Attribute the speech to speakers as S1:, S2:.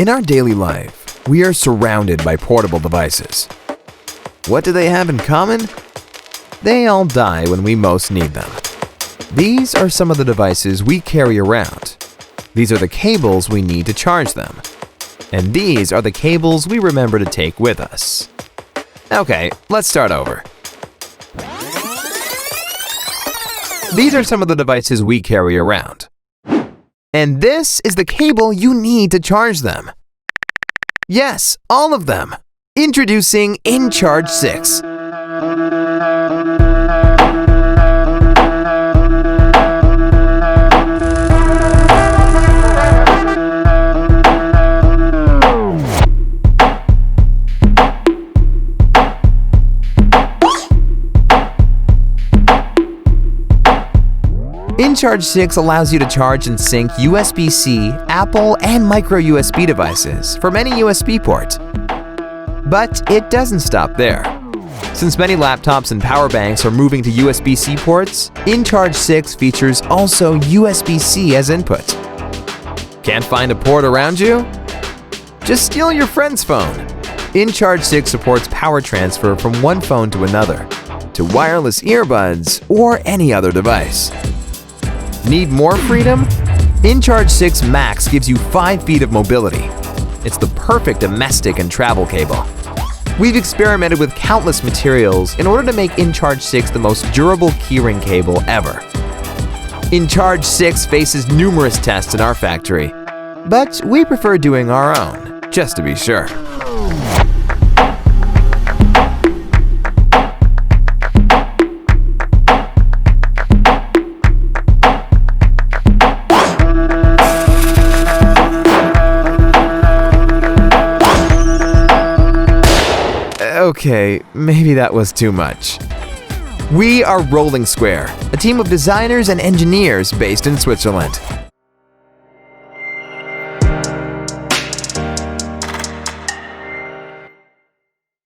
S1: In our daily life, we are surrounded by portable devices. What do they have in common? They all die when we most need them. These are some of the devices we carry around. These are the cables we need to charge them. And these are the cables we remember to take with us. Okay, let's start over. These are some of the devices we carry around. And this is the cable you need to charge them. Yes, all of them. Introducing inCharge 6. inCharge 6 allows you to charge and sync USB-C, Apple, and MicroUSB devices from any USB port. But it doesn't stop there. Since many laptops and power banks are moving to USB-C ports, inCharge 6 features also USB-C as input. Can't find a port around you? Just steal your friend's phone. inCharge 6 supports power transfer from one phone to another, to wireless earbuds, or any other device. Need more freedom? inCharge 6 Max gives you 5 feet of mobility. It's the perfect domestic and travel cable. We've experimented with countless materials in order to make inCharge 6 the most durable keyring cable ever. inCharge 6 faces numerous tests in our factory, but we prefer doing our own, just to be sure. Okay, maybe that was too much. We are Rolling Square, a team of designers and engineers based in Switzerland.